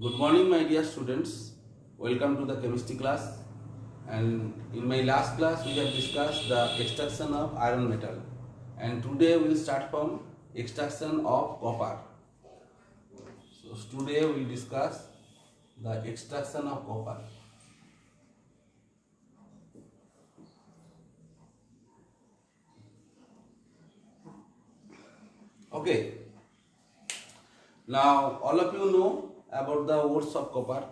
Good morning, my dear students. Welcome to the chemistry class. And in my last class, we have discussed the extraction of iron metal. And today we will start from extraction of copper. So today we will discuss the extraction of copper. Okay. Now all of you know about the ores of copper.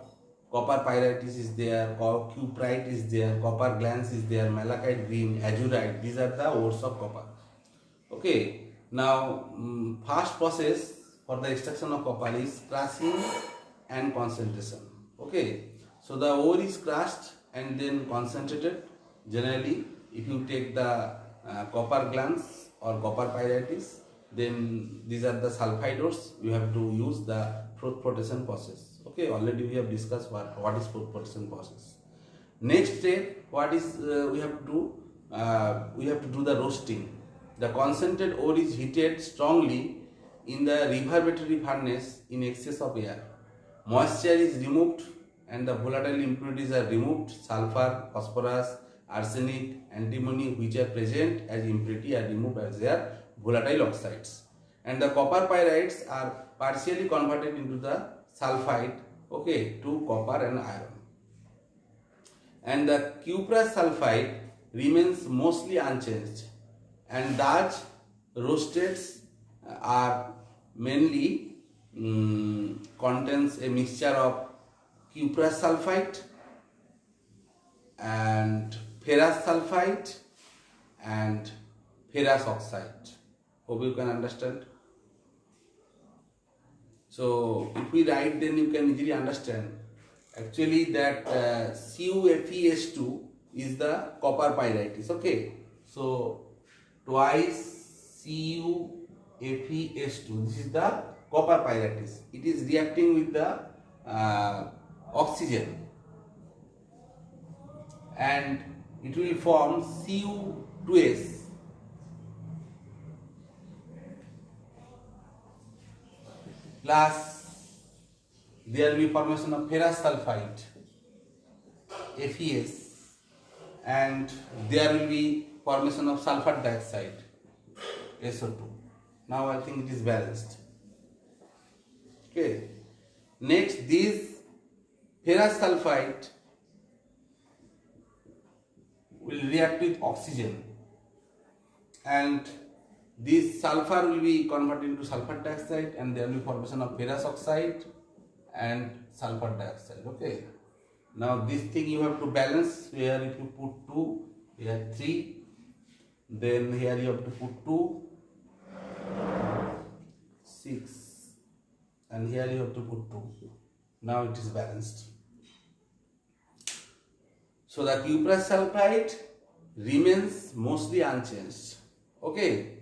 Copper pyrites is there, cuprite is there, copper glans is there, malachite green, azurite. These are the ores of copper. Okay. Now first process for the extraction of copper is crushing and concentration. Okay. So the ore is crushed and then concentrated. Generally, if you take the copper glans or copper pyrites, then these are the sulfide ores. You have to use the froth flotation process. Okay, already we have discussed what is froth flotation process. Next step, what is we have to do? We have to do the roasting. The concentrated ore is heated strongly in the reverberatory furnace in excess of air. Moisture is removed and the volatile impurities are removed. Sulfur, phosphorus, arsenic, antimony, which are present as impurity, are removed as their volatile oxides. And the copper pyrites are partially converted into the sulfide, okay, to copper and iron. And the cuprous sulfide remains mostly unchanged, and thus roasteds are mainly contains a mixture of cuprous sulfide and ferrous sulfide and ferrous oxide. Hope you can understand. So if we write, then you can easily understand. Actually, that CuFeS2 is the copper pyrites. Okay, so twice CuFeS2. This is the copper pyrites. It is reacting with the oxygen, and it will form Cu2S. Plus, there will be formation of ferrous sulfide, FeS, and there will be formation of sulfur dioxide, SO2. Now I think it is balanced. Okay. Next, this ferrous sulfide will react with oxygen, and this sulfur will be converted into sulfur dioxide, and there will be formation of ferrous oxide and sulfur dioxide. Okay. Now this thing you have to balance. Here if you put 2, here 3, then here you have to put 2, 6, and here you have to put 2. Now it is balanced. So the cuprous sulfide remains mostly unchanged. Okay.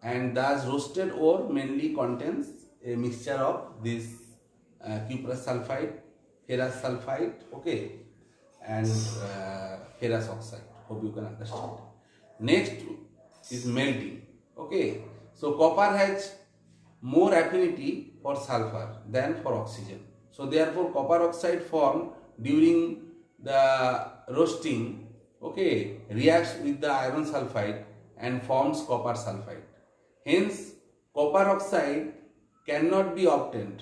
And thus roasted ore mainly contains a mixture of this cuprous sulfide, ferrous sulfide, okay, and ferrous oxide. Hope you can understand. Next is melting. Okay, so copper has more affinity for sulfur than for oxygen. So therefore copper oxide formed during the roasting, okay, reacts with the iron sulfide and forms copper sulfide. Hence, copper oxide cannot be obtained,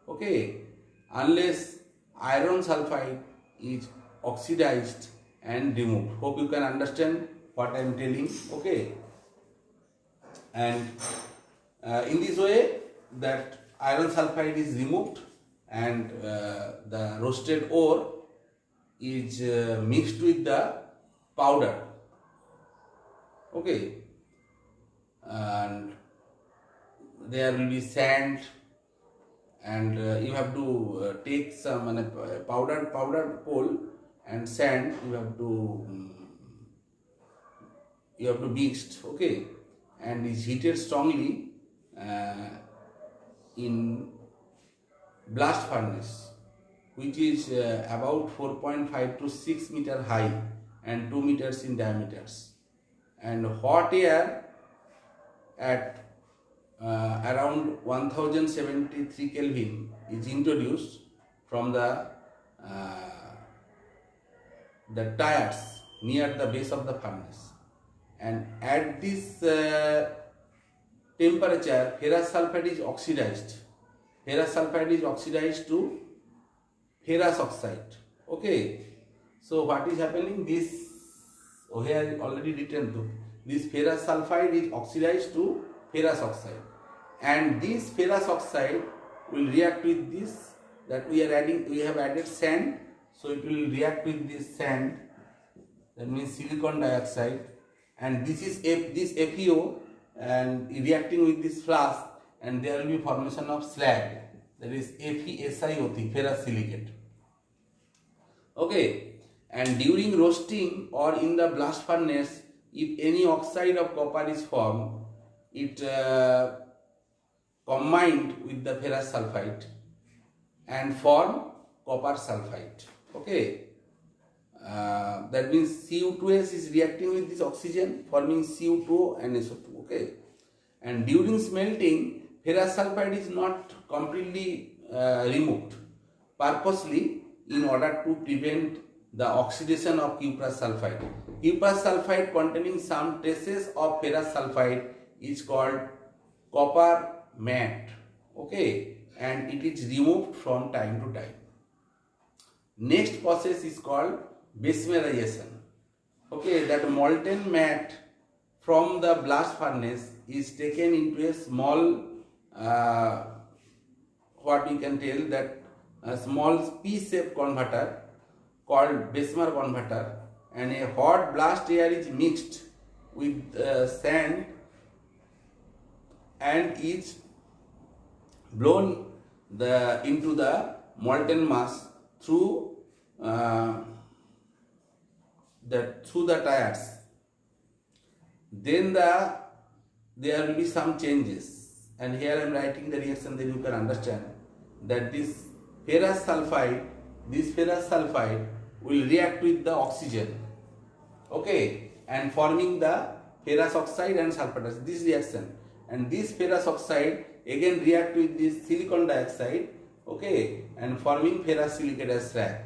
okay, unless iron sulfide is oxidized and removed. Hope you can understand what I am telling, okay. And in this way, that iron sulfide is removed and the roasted ore is mixed with the powder, okay. And there will be sand, and you have to take some powdered coal and sand. You have to mixed, okay, and is heated strongly in blast furnace, which is about 4.5 to 6 meter high and 2 meters in diameters, and hot air at around 1073 Kelvin is introduced from the tires near the base of the furnace, and at this temperature ferrous sulfide is oxidized. Ferrous sulfide is oxidized to ferrous oxide. Okay, so what is happening? This here already written to this ferrous sulfide is oxidized to ferrous oxide, and this ferrous oxide will react with this that we are adding. We have added sand, so it will react with this sand. That means silicon dioxide, and this is this FeO and reacting with this flask, and there will be formation of slag, that is FeSiO3, ferrous silicate. Okay, and during roasting or in the blast furnace, if any oxide of copper is formed, it combined with the ferrous sulfide and form copper sulfide. Okay, that means Cu2s is reacting with this oxygen forming Cu2O and SO2. Okay, and during smelting, ferrous sulfide is not completely removed purposely in order to prevent the oxidation of cuprous sulfide. Cuprous sulfide containing some traces of ferrous sulfide is called copper matte. Okay, and it is removed from time to time. Next process is called besmerization. Okay, that molten matte from the blast furnace is taken into a small what we can tell that a small P-shape converter called Bessemer converter, and a hot blast air is mixed with sand and is blown into the molten mass through the tires. Then there will be some changes, and here I am writing the reaction, then you can understand that this ferrous sulfide will react with the oxygen. Okay, and forming the ferrous oxide and sulfur dioxide, this reaction, and this ferrous oxide again react with this silicon dioxide. Okay, and forming ferrous silicate as slag.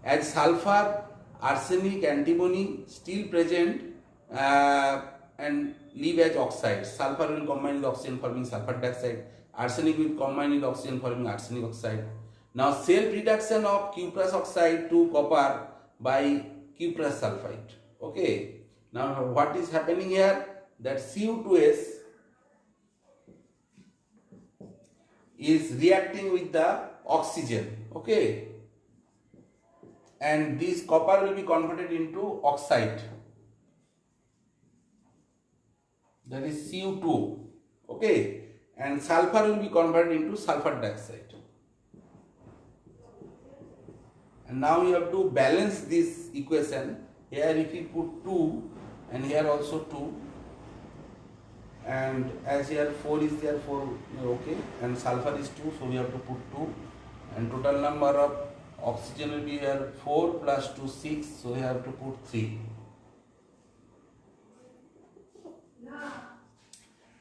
As sulfur, arsenic, antimony still present and leave as oxides. Sulfur will combine with oxygen forming sulfur dioxide. Arsenic will combine with oxygen forming arsenic oxide. Now self reduction of cuprous oxide to copper by cuprous sulfide. Okay. Now what is happening here? That Cu2s is reacting with the oxygen. Okay. And this copper will be converted into oxide. That is Cu2. Okay. And sulfur will be converted into sulfur dioxide. And now you have to balance this equation. Here if you put 2 and here also 2, and as here 4 is there, 4 okay, and sulfur is 2, so we have to put 2, and total number of oxygen will be here 4 plus 2 6, so we have to put 3.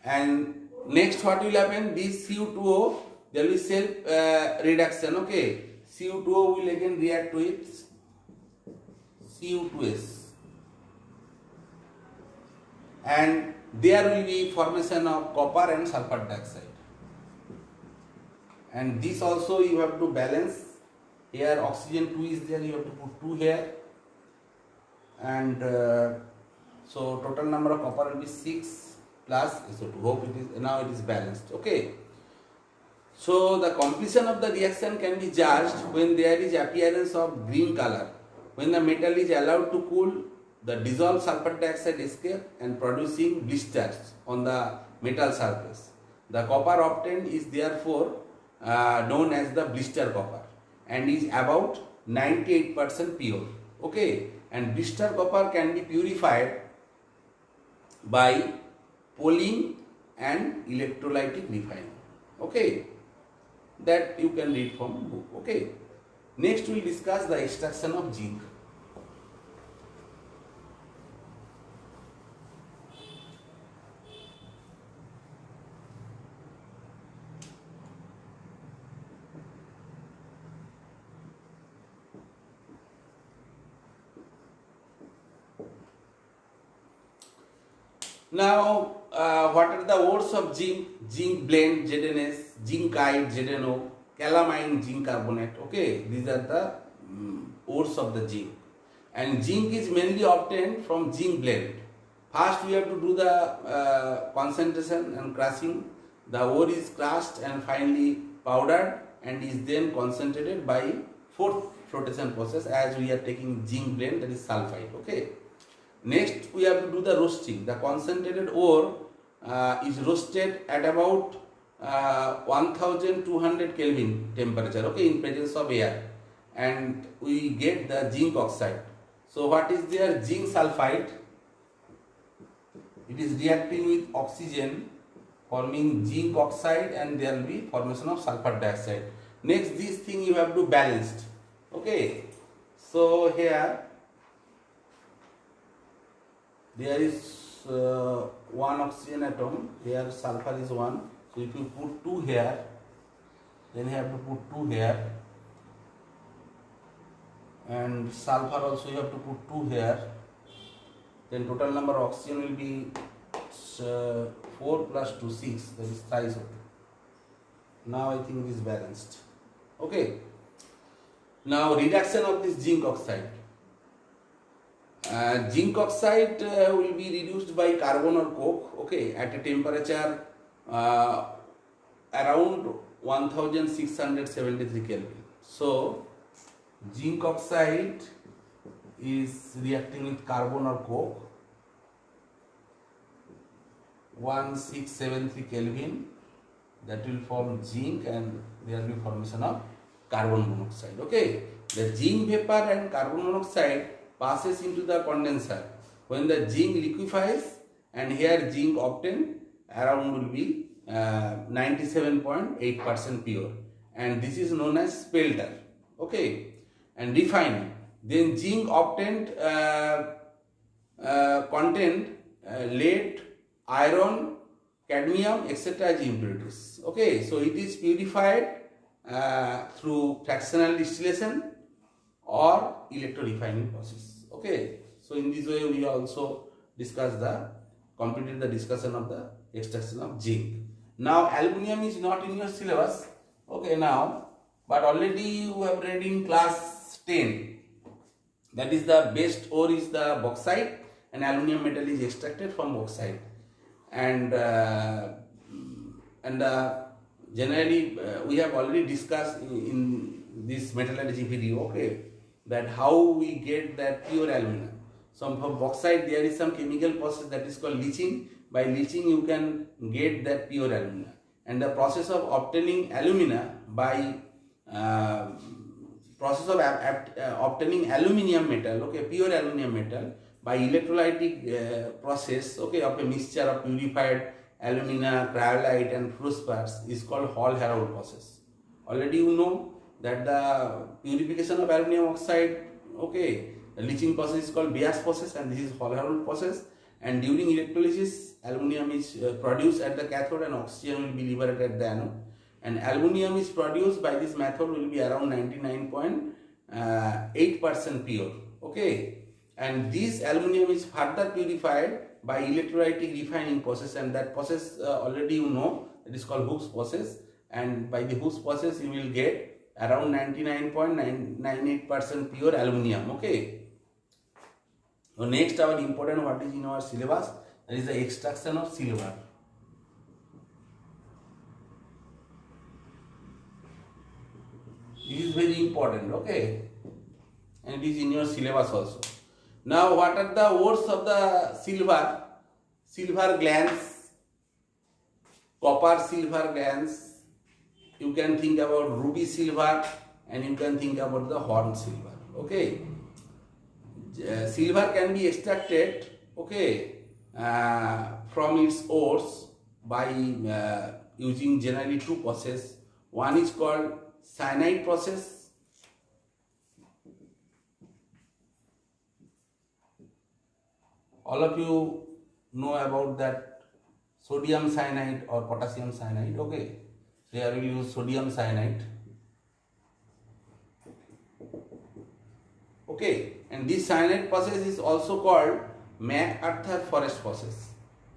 And next what will happen? This Cu2O, there will be self reduction. Okay, Cu2O will again react with Cu2s, and there will be formation of copper and sulfur dioxide. And this also you have to balance. Here oxygen 2 is there, you have to put 2 here, and so total number of copper will be 6 plus, so to hope it is, now it is balanced. Okay, so the completion of the reaction can be judged when there is appearance of green color. When the metal is allowed to cool, the dissolved sulfur dioxide escape and producing blisters on the metal surface. The copper obtained is therefore known as the blister copper and is about 98% pure. Okay, and blister copper can be purified by pulling and electrolytic refining. Okay, that you can read from book. Okay, next we will discuss the extraction of zinc. Now, what are the ores of zinc? Zinc blende, ZNS, zincite, ZNO, calamine, zinc carbonate. Okay, these are the ores of the zinc. And zinc is mainly obtained from zinc blende. First, we have to do the concentration and crushing. The ore is crushed and finally powdered and is then concentrated by fourth flotation process, as we are taking zinc blende, that is sulfide. Okay. Next, we have to do the roasting. The concentrated ore is roasted at about 1200 Kelvin temperature, okay, in presence of air, and we get the zinc oxide. So what is there? Zinc sulfide. It is reacting with oxygen, forming zinc oxide, and there will be formation of sulfur dioxide. Next, this thing you have to balance. Okay. So here there is one oxygen atom, here sulfur is one. So if you put 2 here, then you have to put 2 here, and sulfur also you have to put 2 here. Then total number of oxygen will be 4 plus 2, 6, that is thrice of 2. Now I think it is balanced. Okay. Now reduction of this zinc oxide. Zinc oxide will be reduced by carbon or coke, okay, at a temperature around 1673 Kelvin. So zinc oxide is reacting with carbon or coke, 1673 Kelvin, that will form zinc, and there will be formation of carbon monoxide. Okay, the zinc vapor and carbon monoxide passes into the condenser when the zinc liquefies, and here zinc obtained around will be 97.8% pure, and this is known as spelter. Okay, and refining, then zinc obtained content lead, iron, cadmium, etc. as impurities. Okay, so it is purified through fractional distillation or electro-refining process. Okay, so in this way we also completed the discussion of the extraction of zinc. Now aluminium is not in your syllabus, okay, now, but already you have read in class 10, that is the best ore is the bauxite, and aluminium metal is extracted from bauxite, and generally we have already discussed in this metallurgy video, okay, that how we get that pure alumina. So for bauxite there is some chemical process that is called leaching. By leaching you can get that pure alumina, and the process of obtaining alumina by obtaining aluminium metal, okay, pure aluminium metal, by electrolytic process, okay, of a mixture of purified alumina, cryolite and fluorspars is called Hall-Héroult process. Already you know that the purification of aluminum oxide, okay, the leaching process is called Bias process, and this is Hall-Héroult process, and during electrolysis aluminum is produced at the cathode and oxygen will be liberated at the anode, and aluminum is produced by this method will be around 99.8% pure, okay, and this aluminum is further purified by electrolytic refining process, and that process already you know, it is called Hooke's process, and by the Hooke's process you will get around 99.98% pure aluminum. Okay. So next our important what is in our syllabus, that is the extraction of silver. This is very important, okay, and it is in your syllabus also. Now what are the ores of the silver? Silver glands, copper silver glands, you can think about ruby silver, and you can think about the horn silver, okay. Silver can be extracted, okay, from its ores by using generally 2 processes. One is called cyanide process, all of you know about that sodium cyanide or potassium cyanide, okay. Here we use sodium cyanide, okay, and this cyanide process is also called McArthur Forest process,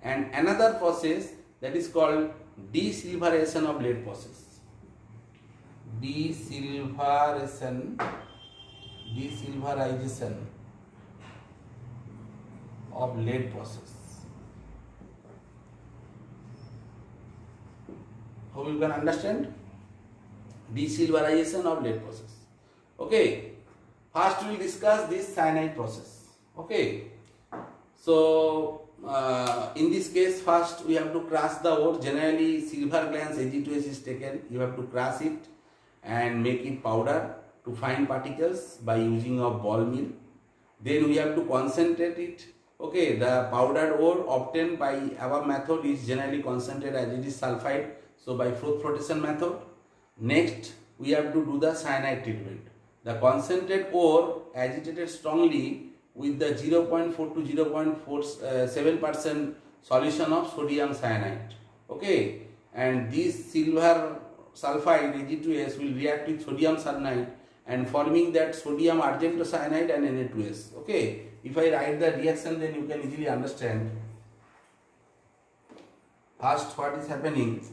and another process that is called desilverization of lead process. Desilverization of lead process. Hope you can understand. Desilverization of lead process. Okay. First we will discuss this cyanide process. Okay. So in this case, first we have to crush the ore. Generally, silver glance Ag2S is taken. You have to crush it and make it powder to fine particles by using a ball mill. Then we have to concentrate it. Okay, the powdered ore obtained by our method is generally concentrated as it is sulfide. So by flotation method. Next, we have to do the cyanide treatment. The concentrate ore agitated strongly with the 0.4 to 0.47% solution of sodium cyanide. Okay, and this silver sulfide Ag2S will react with sodium cyanide and forming that sodium argentocyanide and Na2S. Okay, if I write the reaction, then you can easily understand. First, what is happening?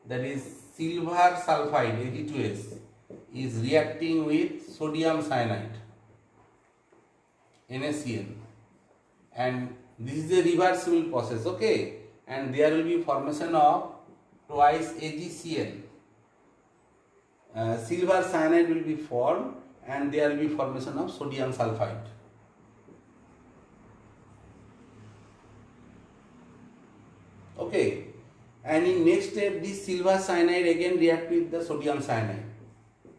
That is silver sulfide Ag2S is reacting with sodium cyanide NaCl, and this is a reversible process. Okay, and there will be formation of twice AgCl. Silver cyanide will be formed and there will be formation of sodium sulfide. Okay, and in next step this silver cyanide again react with the sodium cyanide.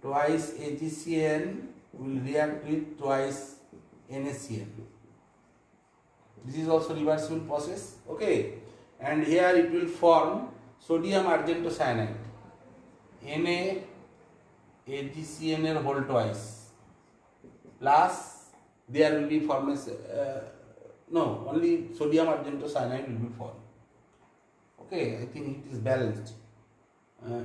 Twice AgCl will react with twice NaCl. This is also reversible process. Okay, and here it will form sodium argentocyanide NaAgCl whole twice, plus there will be formation only sodium argentocyanide will be formed. Okay, I think it is balanced. Na,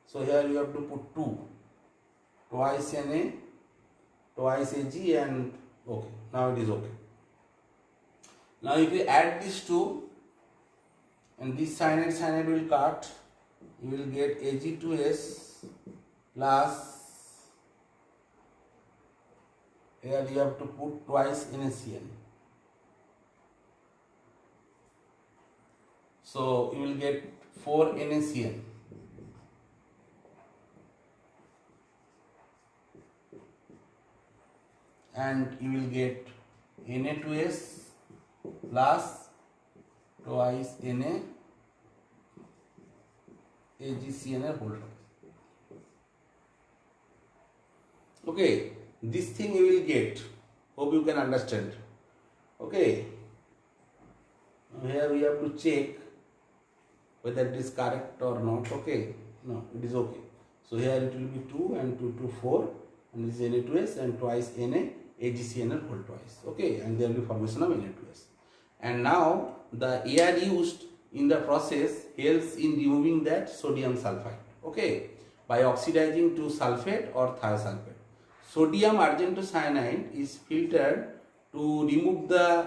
so here you have to put 2, twice Na, twice Ag, and okay, now it is okay. Now if you add these two and this cyanide will cut, you will get Ag2S plus, here you have to put twice NaCl. So you will get 4 NaCl. And you will get Na2S plus twice Na AgCl whole twice. Okay, this thing you will get. Hope you can understand. Okay, here we have to check whether it is correct or not. Okay, no, it is okay. So here it will be 2 and 2 to 4, and this is Na2S and twice Na AgCl whole twice. Okay, and there will be formation of Na2S. And now the air used in the process helps in removing that sodium sulfide. Okay, by oxidizing to sulfate or thiosulfate. Sodium argentocyanide is filtered to remove the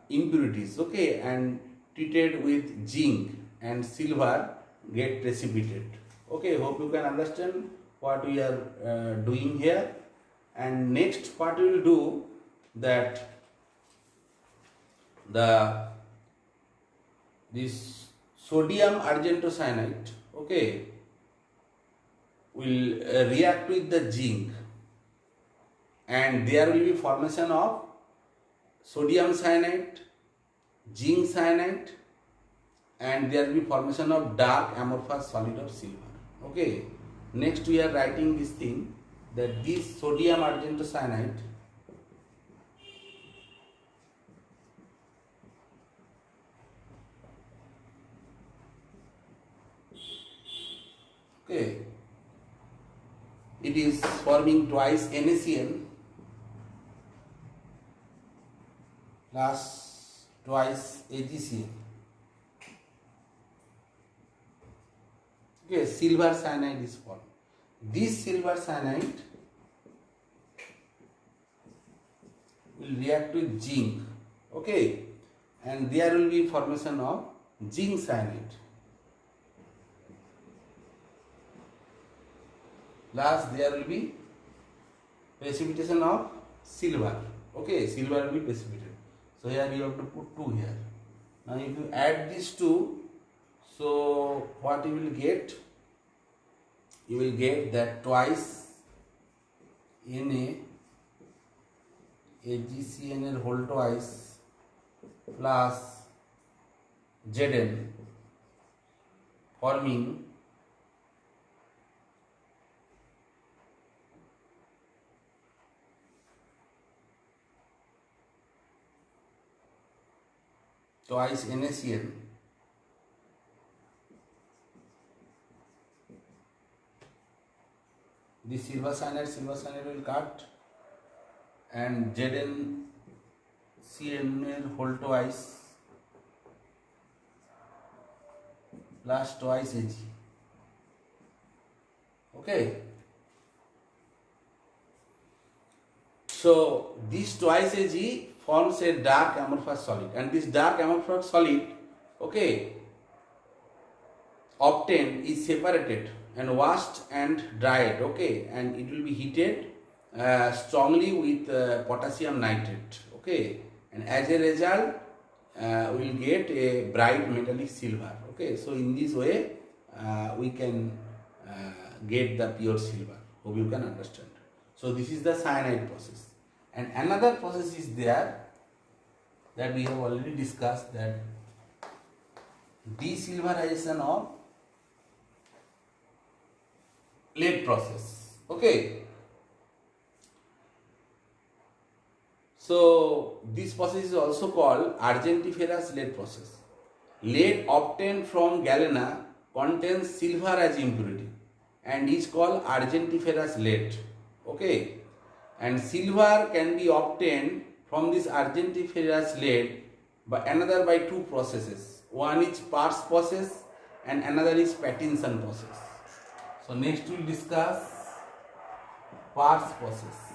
impurities. Okay, and treated with zinc and silver get precipitated. Okay, hope you can understand what we are doing here. And next what we will do, that this sodium argentocyanide, okay, will react with the zinc, and there will be formation of sodium cyanide, zinc cyanide, and there will be formation of dark amorphous solid of silver. Okay, next we are writing this thing, that this sodium argentocyanide okay, it is forming twice NaCl plus twice AgCl. Okay, silver cyanide is formed. This silver cyanide will react with zinc. Okay, and there will be formation of zinc cyanide. Last there will be precipitation of silver. Okay, silver will be precipitated. So here you have to put 2 here. Now if you add these two, so what you will get? You will get that twice Na AgCnL whole twice plus Zn forming twice NaCl the silver cyanide will cut, and ZnCnL whole twice plus twice Ag. Okay. So this twice Ag forms a dark amorphous solid, and this dark amorphous solid, okay, obtained is separated and washed and dried, okay, and it will be heated strongly with potassium nitrate, okay, and as a result we will get a bright metallic silver, okay. So in this way we can get the pure silver. Hope you can understand. So this is the cyanide process. And another process is there that we have already discussed, that desilverization of lead process. Okay. So this process is also called argentiferous lead process. Lead obtained from galena contains silver as impurity and is called argentiferous lead. Okay. And silver can be obtained from this argentiferous lead by two processes. One is Parse process and another is Pattinson process. So next we will discuss Parse process.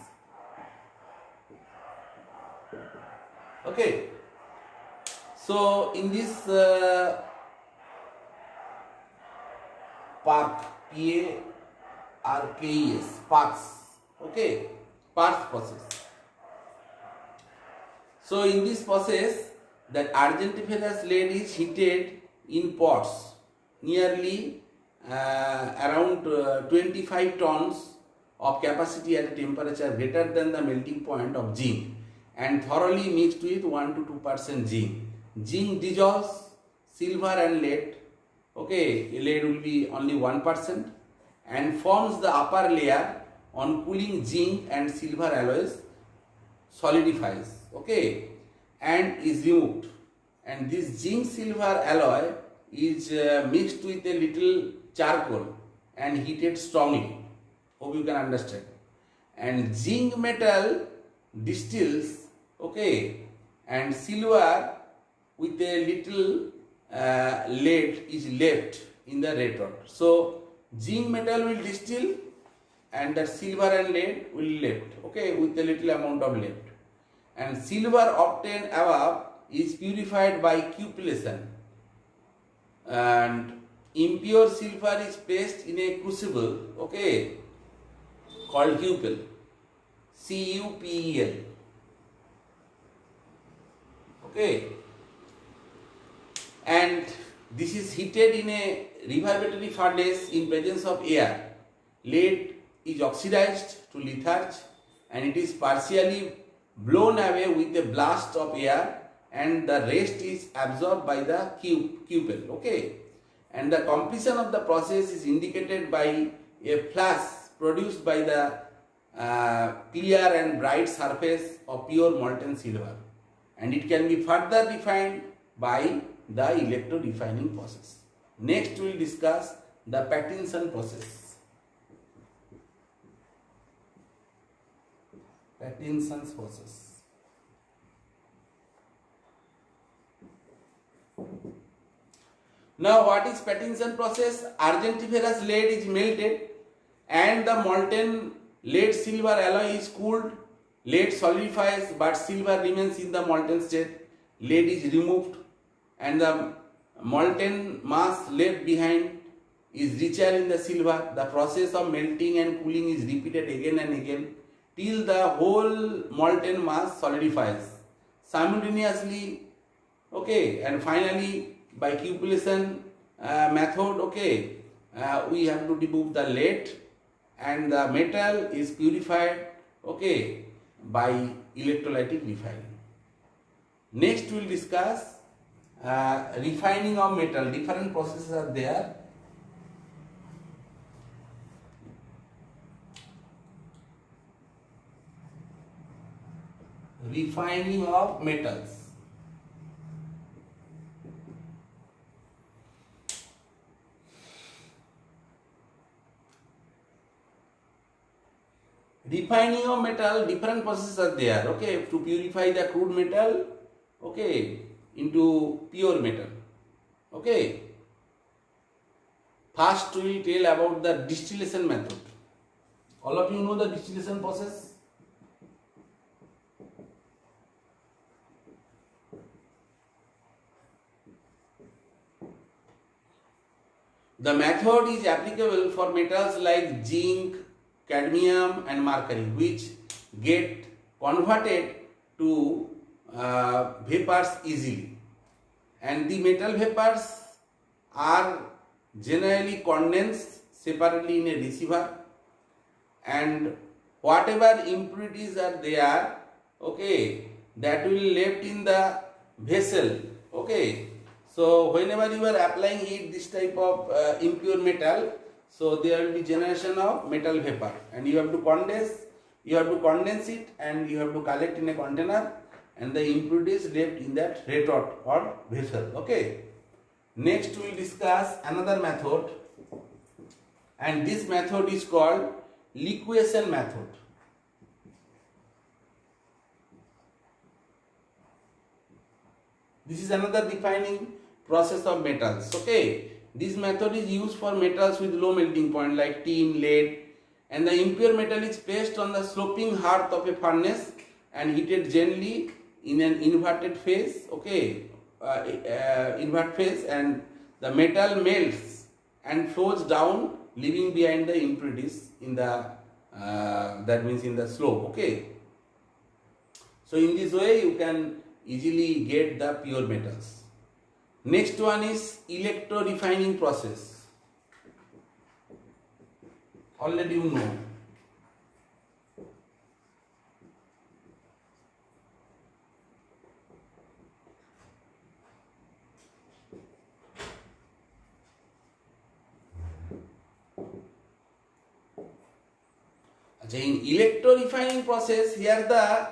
Okay. So in this Parse okay, Parse process. So in this process, that argentiferous lead is heated in pots nearly around 25 tons of capacity at a temperature greater than the melting point of zinc, and thoroughly mixed with 1 to 2% zinc. Zinc dissolves silver and lead. Okay, lead will be only 1%, and forms the upper layer. On cooling, zinc and silver alloys solidifies, okay, and is removed, and this zinc silver alloy is mixed with a little charcoal and heated strongly. Hope you can understand. And zinc metal distills, okay, and silver with a little lead is left in the red rod. So zinc metal will distill and that silver and lead will left, okay, with a little amount of lead. And silver obtained above is purified by cupellation, and impure silver is placed in a crucible, okay, called cupel, CUPEL, okay, and this is heated in a reverberating furnace in presence of air. Lead is oxidized to litharge and it is partially blown away with a blast of air, and the rest is absorbed by the cupel, okay, and the completion of the process is indicated by a flash produced by the clear and bright surface of pure molten silver, and it can be further refined by the electro refining process. Next we will discuss the Pattinson process. Pattinson's process. Now what is Pattinson process? Argentiferous lead is melted and the molten lead silver alloy is cooled. Lead solidifies but silver remains in the molten state. lead is removed and the molten mass left behind is richer in the silver. The process of melting and cooling is repeated again and again till the whole molten mass solidifies simultaneously. Okay, and finally by cupellation method, okay, we have to remove the lead and the metal is purified, okay, by electrolytic refining. Next we will discuss refining of metal. Different processes are there. Refining of metals. Refining of metal, different processes are there, okay, to purify the crude metal, okay, into pure metal, okay. First we will tell about the distillation method. All of you know the distillation process? The method is applicable for metals like zinc, cadmium and mercury, which get converted to vapors easily, and the metal vapors are generally condensed separately in a receiver, and whatever impurities are there, okay, that will left in the vessel, okay. So whenever you are applying heat this type of impure metal, so there will be generation of metal vapor, and you have to condense it and you have to collect in a container, and the impurities left in that retort or vessel, okay. Next we will discuss another method, and this method is called liquefaction method. This is another refining process of metals, okay. This method is used for metals with low melting point like tin, lead, and the impure metal is placed on the sloping hearth of a furnace and heated gently in an inverted phase, okay, invert phase, and the metal melts and flows down, leaving behind the impurities in the that means in the slope, okay. So in this way you can easily get the pure metals. Next one is electro refining process. Already you know. In electro refining process, here the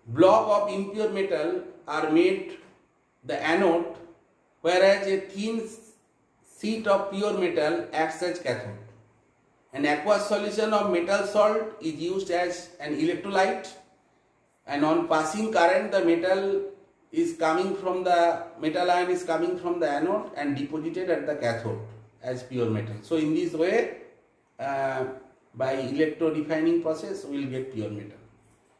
block of impure metal are made the anode, whereas a thin sheet of pure metal acts as cathode. An aqueous solution of metal salt is used as an electrolyte, and on passing current the metal ion is coming from the anode and deposited at the cathode as pure metal. So in this way, by electro refining process we will get pure metal.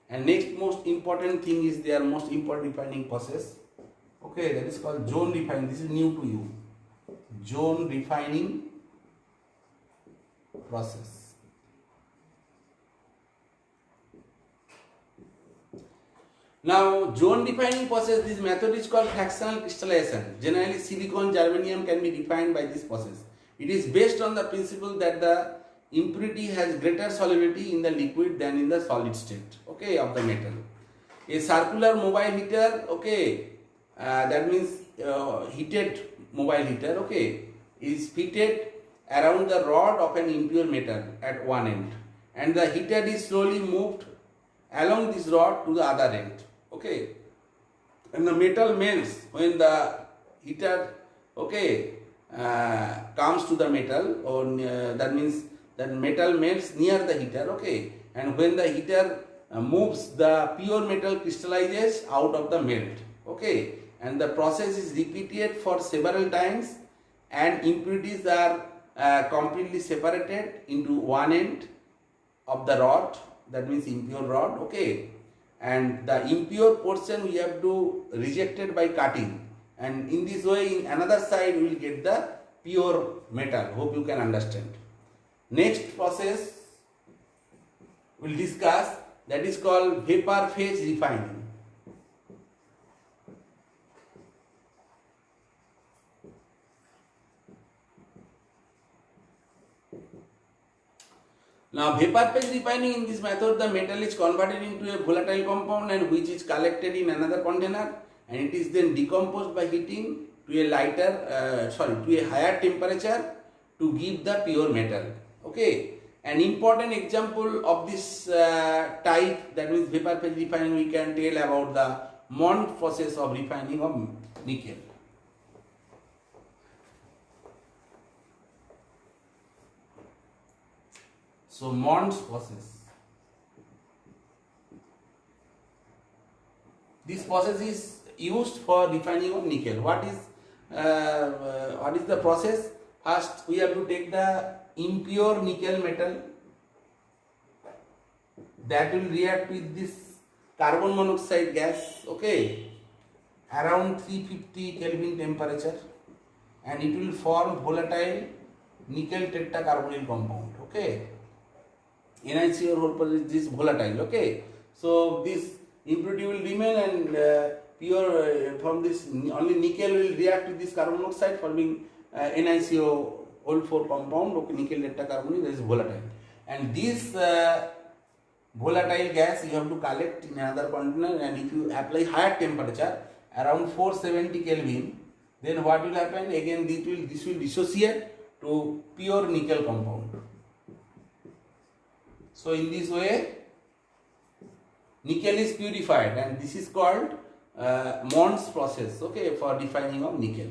And next most important thing is their most important refining process, okay, that is called zone refining. This is new to you. Zone refining process. Now zone refining process, this method is called fractional crystallization. Generally silicon, germanium can be refined by this process. It is based on the principle that the impurity has greater solubility in the liquid than in the solid state, okay, of the metal. A circular mobile heater, okay, that means heated mobile heater, okay, is fitted around the rod of an impure metal at one end, and the heater is slowly moved along this rod to the other end, okay, and the metal melts when the heater, okay, comes to the metal, or that means that metal melts near the heater, okay, and when the heater moves, the pure metal crystallizes out of the melt, okay, and the process is repeated for several times, and impurities are completely separated into one end of the rod, that means impure rod, okay, and the impure portion we have to reject it by cutting, and in this way in another side we will get the pure metal. Hope you can understand. Next process we will discuss, that is called vapor phase refining. Now vapor phase refining, in this method the metal is converted into a volatile compound and which is collected in another container, and it is then decomposed by heating to a higher temperature to give the pure metal. Okay, an important example of this type, that means vapor phase refining, we can tell about the Mond process of refining of nickel. So Mond's process. This process is used for refining of nickel. What is the process? First, we have to take the impure nickel metal that will react with this carbon monoxide gas, okay, around 350 Kelvin temperature, and it will form volatile nickel tetracarbonyl compound, okay. NiCO whole is this volatile, okay. So this impurity will remain, and pure from this only nickel will react with this carbon monoxide, forming NiCO whole 4 compound, okay, nickel tetracarbonyl, that is volatile. And this volatile gas you have to collect in another container, and if you apply higher temperature around 470 Kelvin, then what will happen? Again this will dissociate to pure nickel compound. So in this way nickel is purified, and this is called Mond's process, okay, for refining of nickel.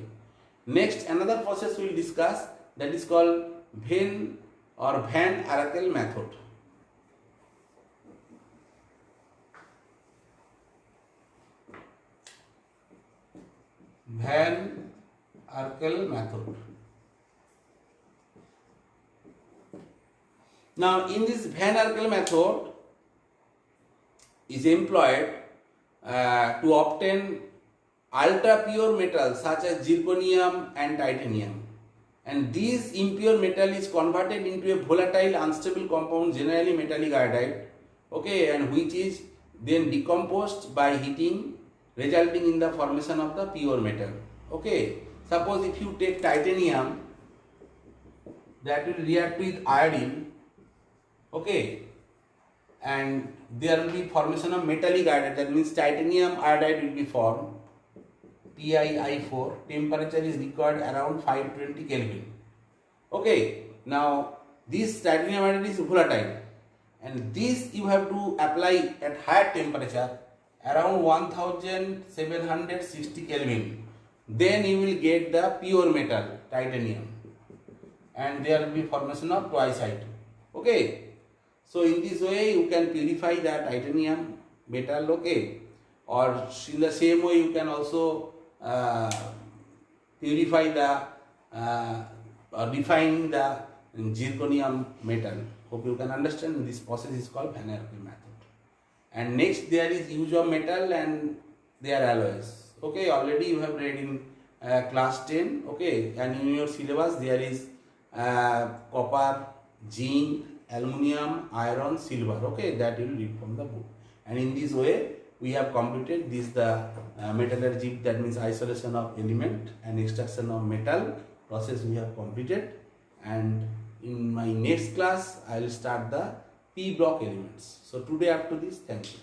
Next, another process we will discuss, that is called Van Arkel method. Van Arkel method. Now in this Van Arkel method is employed to obtain ultra pure metals such as zirconium and titanium, and this impure metal is converted into a volatile unstable compound, generally metallic iodide, okay, and which is then decomposed by heating, resulting in the formation of the pure metal, okay. Suppose if you take titanium, that will react with iodine, okay, and there will be formation of metallic iodide, that means titanium iodide will be formed, TiI4. Temperature is required around 520 Kelvin, okay. Now this titanium iodide is volatile, and this you have to apply at higher temperature around 1760 Kelvin, then you will get the pure metal titanium, and there will be formation of twice I2, okay. So in this way you can purify the titanium metal, okay, or in the same way you can also purify the or refine the zirconium metal. Hope you can understand. This process is called Van Arkel method. And next there is use of metal and their alloys, okay. Already you have read in class 10, okay, and in your syllabus there is copper, zinc, aluminium, iron, silver, okay, that you will read from the book. And in this way we have completed this the metallurgy, that means isolation of element and extraction of metal process we have completed. And in my next class I will start the P block elements. So today up to this, thank you.